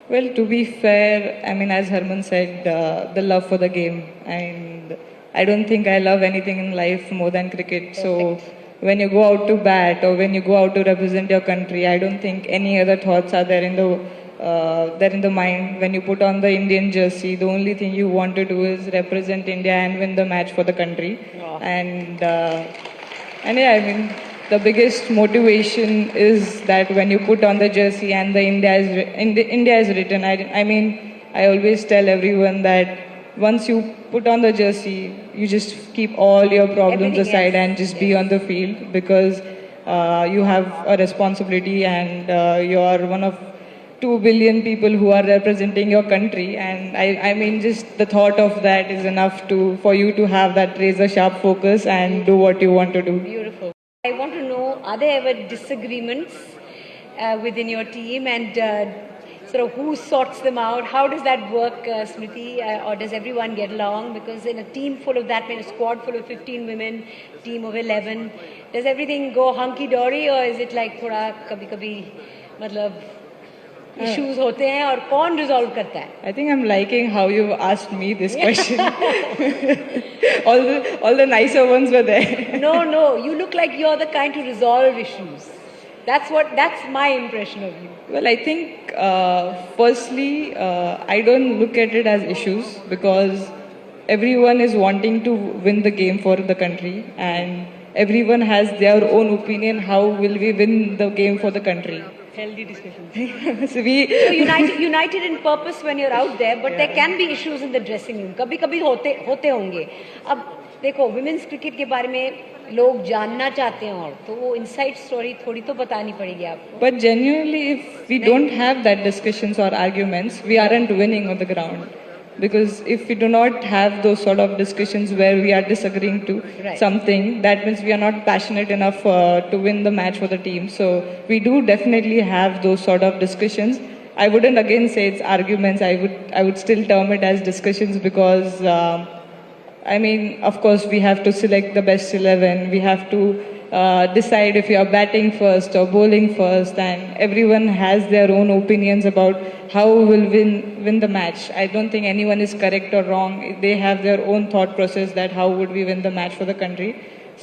Well, to be fair, I mean, as Herman said, the love for the game. And I don't think I love anything in life more than cricket. So when you go out to bat or when you go out to represent your country, I don't think any other thoughts are there in the mind. When you put on the Indian jersey, the only thing you want to do is represent India and win the match for the country. Oh. And yeah, I mean, the biggest motivation is that when you put on the jersey and the India is written. I mean, I always tell everyone that once you put on the jersey, you just keep all your problems Everything aside else, and just be on the field because you have a responsibility and you are one of 2 billion people who are representing your country. And I mean, just the thought of that is enough for you to have that razor sharp focus and do what you want to do. Beautiful. I want to know, are there ever disagreements within your team and sort of who sorts them out? How does that work, Smriti? Or does everyone get along? Because in a team full of that many, a squad full of 15 women, team of 11, does everything go hunky-dory or is it like thoda kabhi-kabhi, matlab, issues होते हैं और कौन resolve करता है? I think I'm liking how you asked me this question. all the nicer ones were there. No, you look like you're the kind to resolve issues. That's my impression of you. Well, I think firstly, I don't look at it as issues because everyone is wanting to win the game for the country and everyone has their own opinion how will we win the game for the country. Healthy discussion. So So united in purpose when you're out there, but there can be issues in the dressing room. कभी कभी होते होंगे. अब देखो women's cricket के बारे में लोग जानना चाहते हैं और तो वो inside story थोड़ी तो बतानी पड़ेगी आपको. But genuinely, if we don't have that discussions or arguments, we aren't winning on the ground. Because if we do not have those sort of discussions where we are disagreeing to Right. something, that means we are not passionate enough to win the match for the team. So we do definitely have those sort of discussions. I wouldn't again say it's arguments. I would still term it as discussions because I mean, of course, we have to select the best 11. We have to decide if you are batting first or bowling first, and everyone has their own opinions about how we will win the match. I don't think anyone is correct or wrong. They have their own thought process that how would we win the match for the country.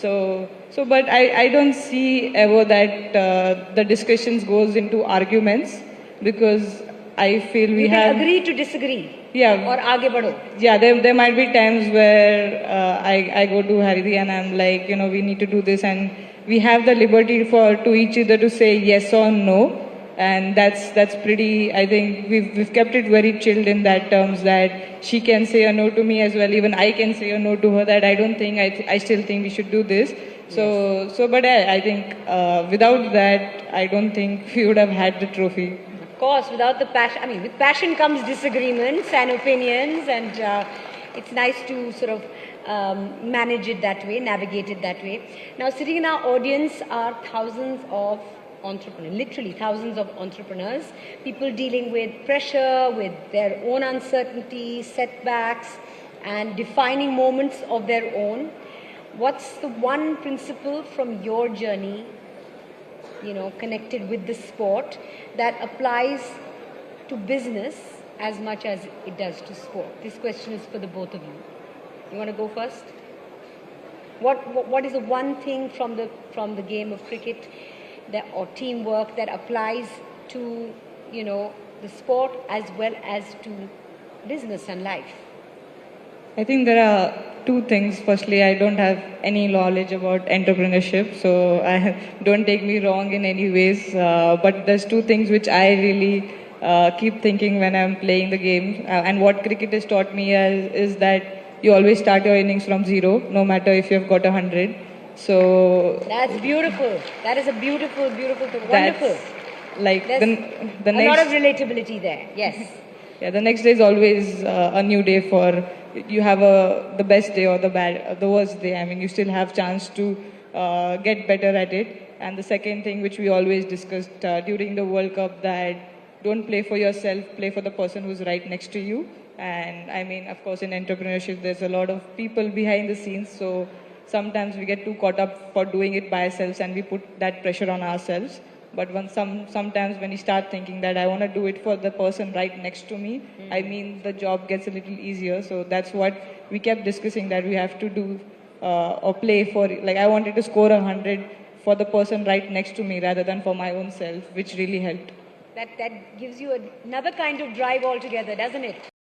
But I don't see ever that the discussions goes into arguments because I feel we You have can agree to disagree. Yeah. और आगे बढ़ो. Yeah, there might be times where I go to Haridi and I'm like, you know, we need to do this, and we have the liberty to each other to say yes or no, and that's pretty. I think we've kept it very chilled in that terms that she can say a no to me as well. Even I can say a no to her. That I don't think I still think we should do this. But I think without that, I don't think we would have had the trophy. Of course, without the passion, I mean, with passion comes disagreements and opinions, and it's nice to sort of manage it that way, navigate it that way. Now, sitting in our audience are thousands of entrepreneurs, literally thousands of entrepreneurs, people dealing with pressure, with their own uncertainty, setbacks, and defining moments of their own. What's the one principle from your journey, you know, connected with the sport that applies to business as much as it does to sport? This question is for the both of you. You want to go first? What is the one thing from the game of cricket that, or teamwork, that applies to, you know, the sport as well as to business and life? I think there are two things. Firstly, I don't have any knowledge about entrepreneurship, so don't take me wrong in any ways. But there's two things which I really keep thinking when I'm playing the game. And what cricket has taught me is that you always start your innings from zero, no matter if you've got 100. So that's beautiful. That is a beautiful, beautiful thing. Wonderful. Like There's the next, a lot of relatability there. Yes. Yeah, the next day is always a new day for you. Have the best day or the worst day. I mean, you still have chance to get better at it. And the second thing, which we always discussed during the World Cup, that don't play for yourself, play for the person who's right next to you. And I mean, of course, in entrepreneurship, there's a lot of people behind the scenes. So sometimes we get too caught up for doing it by ourselves, and we put that pressure on ourselves. But sometimes when you start thinking that I want to do it for the person right next to me, I mean the job gets a little easier. So that's what we kept discussing, that we have to do or play for. Like I wanted to score 100 for the person right next to me rather than for my own self, which really helped. That gives you another kind of drive altogether, doesn't it?